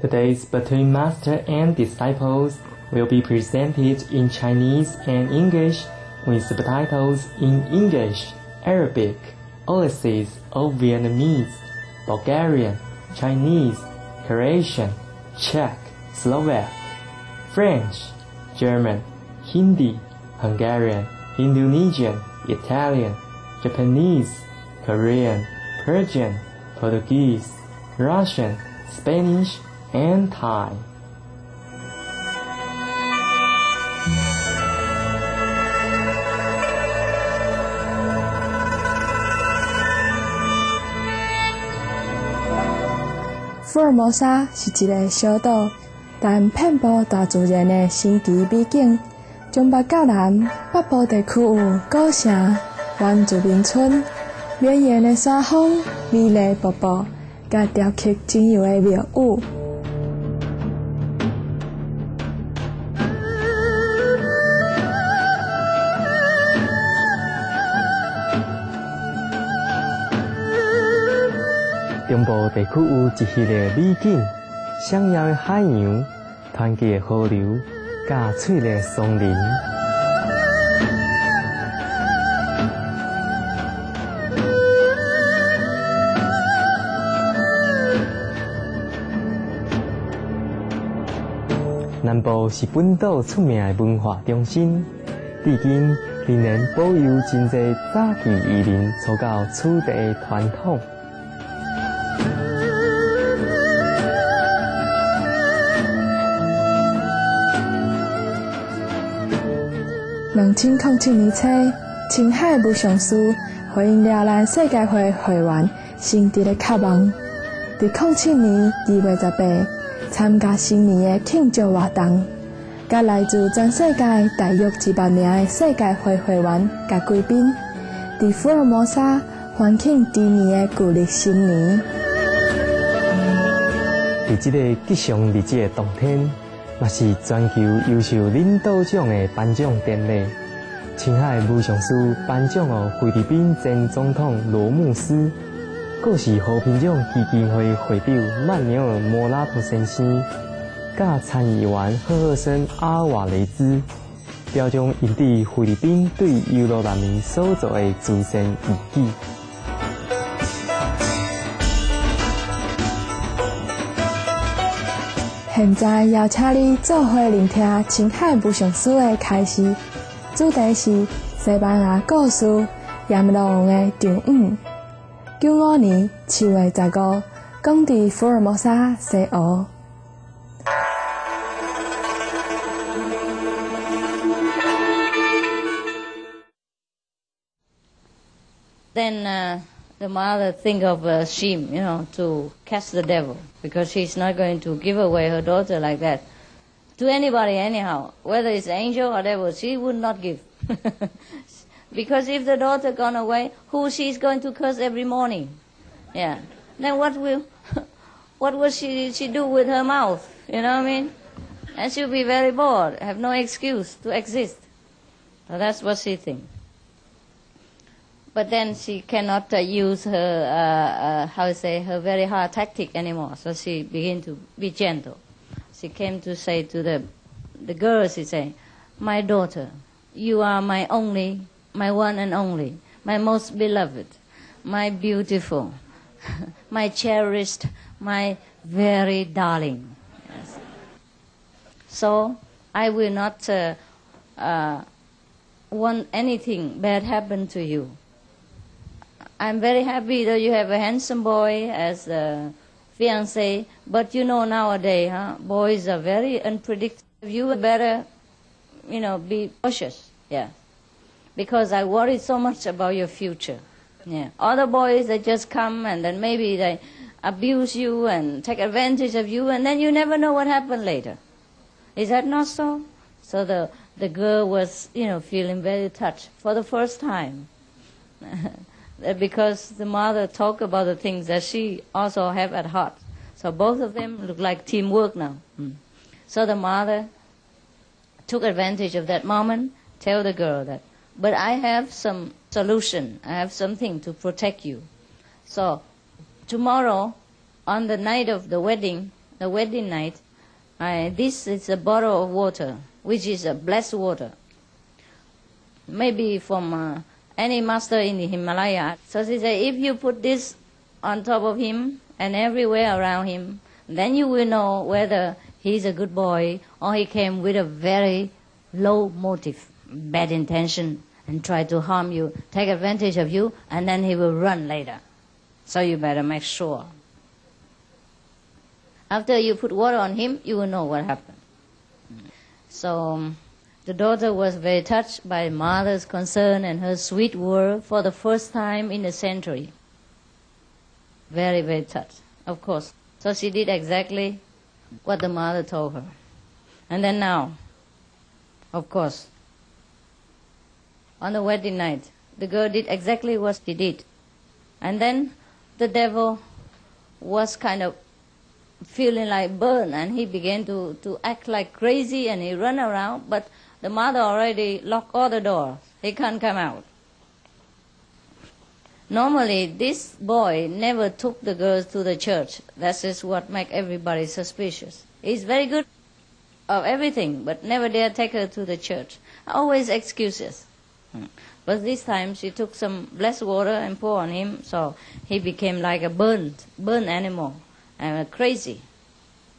Today's between master and disciples will be presented in Chinese and English with subtitles in English, Arabic, Ulysses of Vietnamese, Bulgarian, Chinese, Croatian, Czech, Slovak, French, German, Hindi, Hungarian, Indonesian, Italian, Japanese, Korean, Persian, Portuguese, Russian, Spanish, and Thai. 福尔摩沙是一个小岛，但遍布大自然的神奇美景。从北到南，北部地区有古城、原住民村、绵延的山峰、美丽瀑布，甲雕刻精油的庙宇。中部地区有一系列美景，闪耀的海洋、团结的河流、甲翠绿的松林。南部是本岛出名的文化中心，至今仍然保有真侪早期移民初到此地的传统。2007年初，青海武上师回应了咱世界会会员成立的渴望，伫2007年2月18参加新年的庆祝活动，甲来自全世界大约1万名的世界会会员甲贵宾，伫福尔摩沙欢庆猪年的旧历新年。伫这个吉祥日子的当天，也是全球优秀领导奖的颁奖典礼。青海武上师颁奖予菲律宾前总统罗姆斯，阁是和平奖基金会会长曼纽尔莫拉托先生，甲参议员赫赫森阿瓦雷兹，表彰因伫菲律宾对优罗难民所做的慈善义举。现在邀请你做伙聆听青海武上师的开示，主题是西班牙故事《阎罗王的丈夫》。95年7月15，讲伫福尔摩沙西湖。Then the mother think of a scheme, to catch the devil, because she's not going to give away her daughter like that to anybody anyhow, whether it's angel or devil. She would not give, because if the daughter gone away, who she's going to curse every morning? Yeah. Then what will she do with her mouth? You know what I mean? And she'll be very bored, have no excuse to exist. So that's what she thinks. But then she cannot use her, her very hard tactic anymore. So she began to be gentle. She came to say to the girl, she said, "My daughter, you are my only, my one and only, my most beloved, my beautiful, my cherished, my very darling. Yes. So I will not want anything bad happen to you. I'm very happy that you have a handsome boy as a fiancé, but nowadays, boys are very unpredictable. You better, be cautious, yeah, because I worry so much about your future. Yeah, other boys, they just come and then maybe they abuse you and take advantage of you, and then you never know what happened later. Is that not so?" So the girl was, feeling very touched for the first time. Because the mother talked about the things that she also have at heart. So both of them look like teamwork now. So the mother took advantage of that moment, tell the girl that, "But I have some solution. I have something to protect you. So tomorrow, on the night of the wedding, the wedding night, this is a bottle of water, which is a blessed water. Maybe from any master in the Himalaya. So she said, if you put this on top of him and everywhere around him, then you will know whether he's a good boy or he came with a very low motive, bad intention, and try to harm you, take advantage of you, and then he will run later. So you better make sure. After you put water on him, you will know what happened. So the daughter was very touched by mother's concern and her sweet word for the first time in a century. Very, very touched, of course. So she did exactly what the mother told her. And then now, of course, on the wedding night, the girl did exactly what she did. And then the devil was kind of feeling like burned, and he began to act like crazy, and he ran around, but the mother already locked all the doors. He can't come out. Normally, this boy never took the girls to the church. That is what makes everybody suspicious. He's very good of everything, but never dare take her to the church. Always excuses. But this time she took some blessed water and poured on him, so he became like a burnt animal and crazy.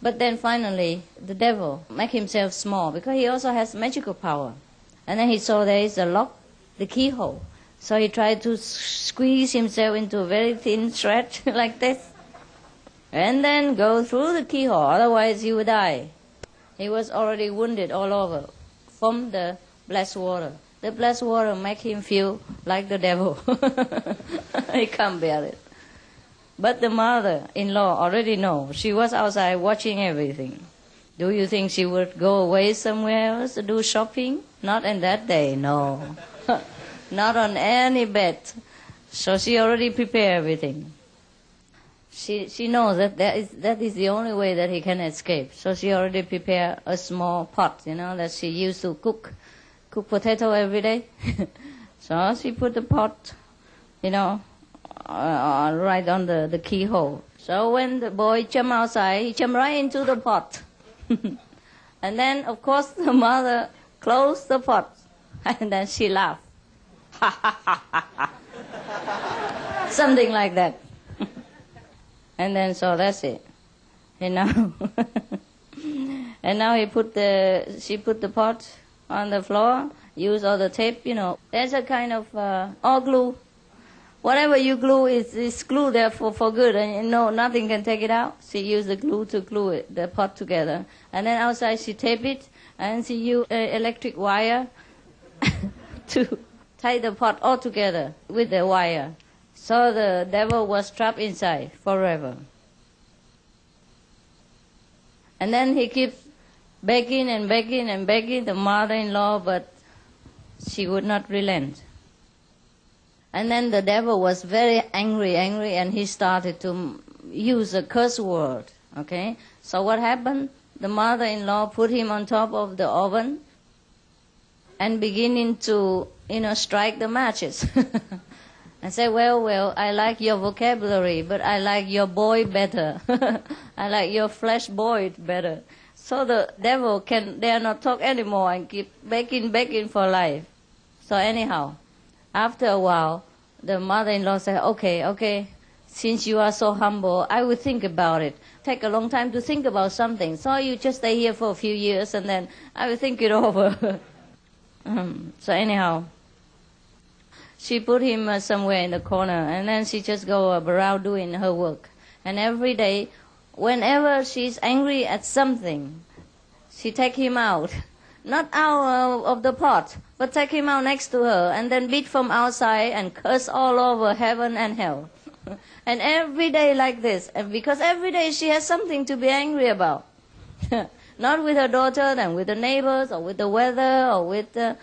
But then finally, the devil make himself small because he also has magical power. And then he saw there is a lock, the keyhole. So he tried to squeeze himself into a very thin thread like this, and then go through the keyhole, otherwise he would die. He was already wounded all over from the blessed water. The blessed water make him feel like the devil. He can't bear it. But the mother-in-law already knows. She was outside watching everything. Do you think she would go away somewhere else to do shopping? Not in that day, no. Not on any bet. So she already prepared everything. She knows that that is the only way that he can escape. So she already prepared a small pot, that she used to cook potato every day. So she put the pot, right on the keyhole. So when the boy jumped outside, he jumped right into the pot. And then, of course, the mother closed the pot. And then she laughed. Something like that. And then so that's it. And now she put the pot on the floor, use all the tape, There's a kind of all glue. Whatever you glue is glue there for good, and nothing can take it out. She used the glue to glue the pot together. And then outside she taped it, and she used electric wire to tie the pot all together with the wire. So the devil was trapped inside forever. And then he keeps begging and begging and begging the mother-in-law, but she would not relent. And then the devil was very angry, and he started to use a curse word, okay? So what happened? The mother-in-law put him on top of the oven and beginning to, strike the matches. And say, well, I like your vocabulary, but I like your boy better. I like your flesh boy better. So the devil dare not talk anymore and keep begging for life. So anyhow, after a while, the mother-in-law said, okay, since you are so humble, I will think about it. Take a long time to think about something. So you just stay here for a few years and then I will think it over. So anyhow, she put him somewhere in the corner, and then she just go around doing her work. And every day, whenever she's angry at something, she take him out. Not out of the pot, but take him out next to her, and then beat from outside and curse all over heaven and hell. And every day like this, and because every day she has something to be angry about. Not with her daughter, then with the neighbors, or with the weather, or with the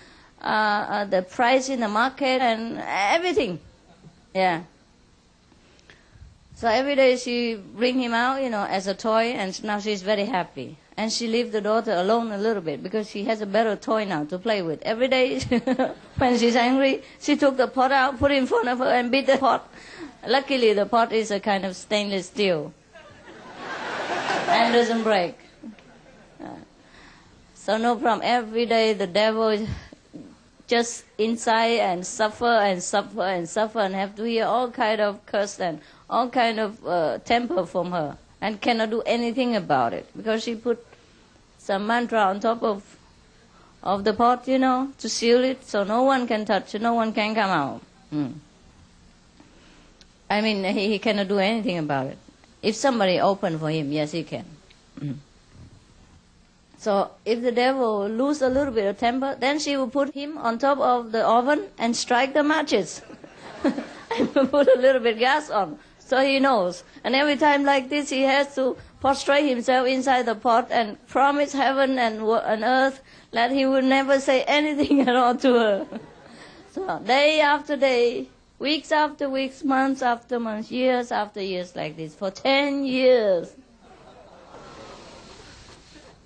price in the market, and everything. Yeah. So every day she bring him out, as a toy, and now she's very happy. And she leave the daughter alone a little bit because she has a better toy now to play with. Every day when she's angry, she took the pot out, put it in front of her, and beat the pot. Luckily, the pot is a kind of stainless steel. and doesn't break. So no problem. Every day the devil is just inside and suffer and suffer and suffer and have to hear all kind of curse and all kind of temper from her and cannot do anything about it because she put some mantra on top of the pot, to seal it so no one can touch it, no one can come out. I mean, he cannot do anything about it. If somebody open for him, yes, he can. So if the devil lose a little bit of temper, then she will put him on top of the oven and strike the matches. And put a little bit gas on, so he knows. And every time like this, he has to prostrate himself inside the pot and promise heaven and earth that he will never say anything at all to her. So day after day, weeks after weeks, months after months, years after years like this, for 10 years.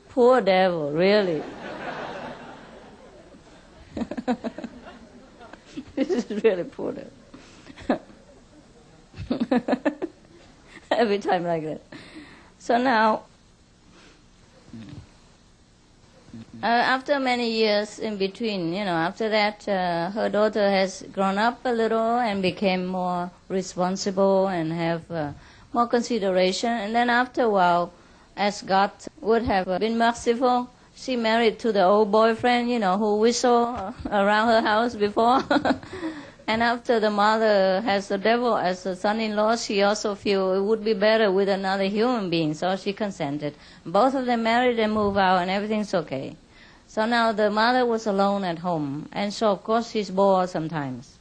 Poor devil, really. This is really poor devil. Every time like that. So now, after many years in between, after that, her daughter has grown up a little and became more responsible and have more consideration. And then after a while, as God would have been merciful, she married to the old boyfriend, who whistled around her house before. And after the mother has the devil as a son-in-law, she also feel it would be better with another human being, so she consented. Both of them married and moved out, and everything's okay. So now the mother was alone at home, and so of course she's bored sometimes.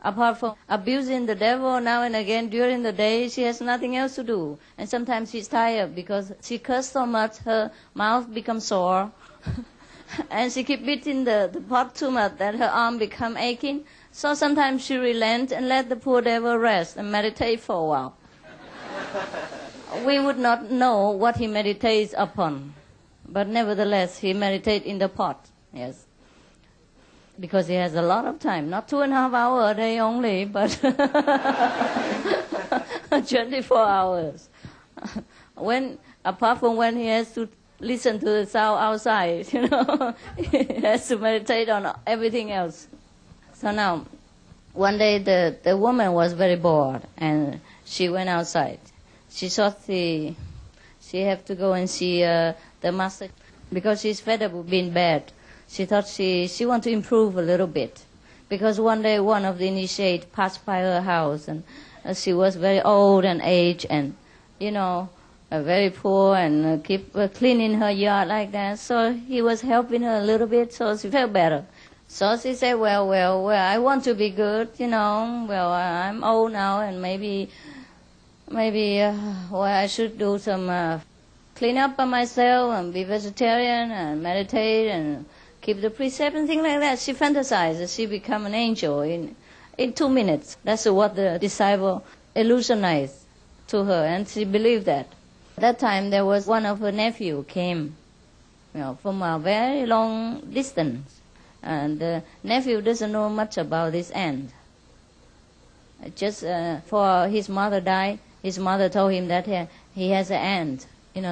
Apart from abusing the devil now and again during the day, she has nothing else to do. And sometimes she's tired because she cursed so much, her mouth becomes sore. And she keep beating the pot too much that her arm become aching. So sometimes she relent and let the poor devil rest and meditate for a while. We would not know what he meditates upon. But nevertheless, he meditates in the pot, yes. Because he has a lot of time, not 2.5 hours a day only, but 24 hours. Apart from when he has to listen to the sound outside, he has to meditate on everything else. So now, one day the woman was very bored, and she went outside. She thought she have to go and see the master because she's fed up with being bad. She thought she want to improve a little bit, because one day one of the initiates passed by her house, and she was very old and aged, and very poor, and keep cleaning her yard like that. So he was helping her a little bit, so she felt better. So she said, well, I want to be good, Well, I'm old now, and maybe I should do some clean up by myself and be vegetarian and meditate and keep the precept and things like that. She fantasized that she become an angel in 2 minutes. That's what the disciple illusionized to her, and she believed that. At that time, there was one of her nephew came, from a very long distance, and the nephew doesn't know much about this aunt. Just for his mother died, his mother told him that he has an aunt,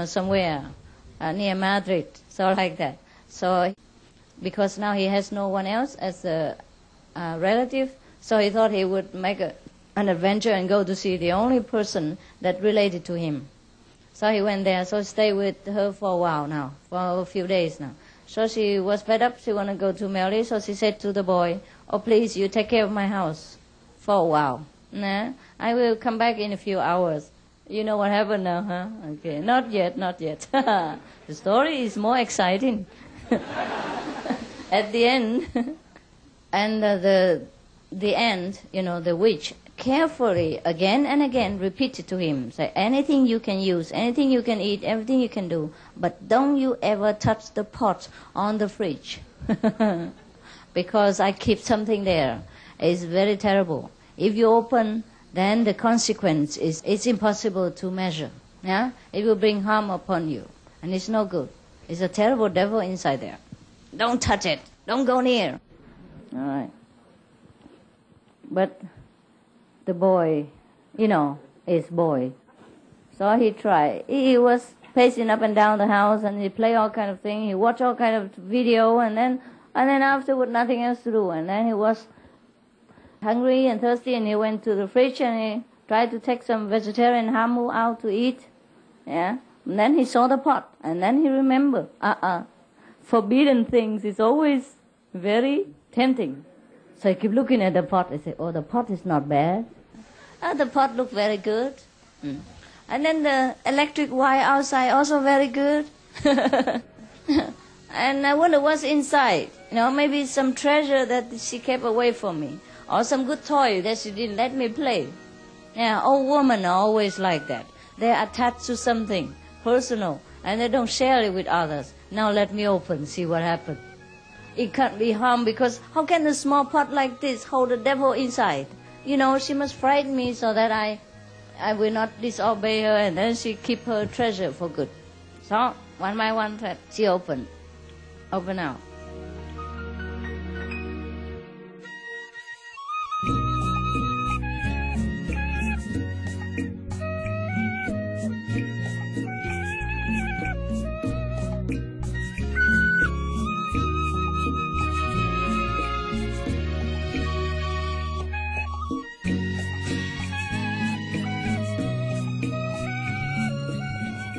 somewhere near Madrid, so like that. So because now he has no one else as a relative, so he thought he would make an adventure and go to see the only person that related to him. So he went there, so stayed with her for a while now, for a few days now. So she was fed up, she wanted to go to Mary, so she said to the boy, "Oh, please, you take care of my house for a while. Nah, I will come back in a few hours." You know what happened now, huh? Okay, not yet. The story is more exciting. At the end, and the end, the witch carefully again and again repeated to him, say, anything you can use, anything you can eat, everything you can do, but don't you ever touch the pot on the fridge. Because I keep something there. It's very terrible. If you open, then the consequence is it's impossible to measure. Yeah? It will bring harm upon you, and it's no good. It's a terrible devil inside there. Don't touch it. Don't go near. All right. But the boy, is boy. So he tried. He was pacing up and down the house, and he play all kind of things. He watch all kind of video, and then afterward nothing else to do. And then he was hungry and thirsty, and he went to the fridge and he tried to take some vegetarian hamu out to eat. Yeah. And then he saw the pot, and then he remembered, forbidden things is always very tempting. So he kept looking at the pot. He said, oh, the pot is not bad. The pot looked very good. And then the electric wire outside also very good. And I wonder what's inside. Maybe some treasure that she kept away from me, or some good toy that she didn't let me play. Yeah, old women are always like that. They're attached to something personal, and they don't share it with others. Now let me open, see what happens. It can't be harmed, because how can a small pot like this hold the devil inside? She must frighten me so that I will not disobey her, and then she keep her treasure for good. So one by one, she open out.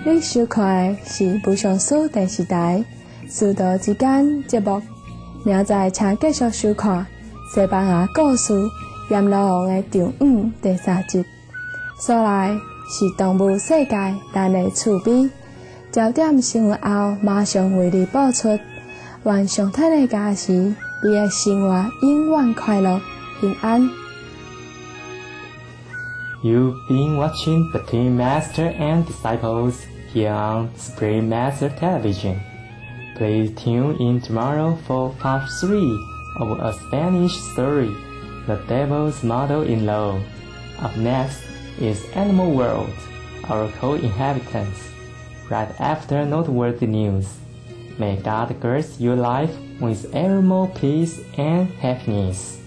你收看的是不上书电视台师道之间节目，明仔请继续收看西班牙故事《阎罗王的丈夫》第3集。所来是动物世界咱的趣味，焦点新闻后马上为你播出。愿上天的加持，你的生活永远快乐平安。You've been watching Between Master and Disciples here on Supreme Master Television. Please tune in tomorrow for part 3 of a Spanish story, The Devil's Mother-in-Law. Up next is Animal World, Our Co-Inhabitants, right after noteworthy news. May God grace your life with ever more peace and happiness.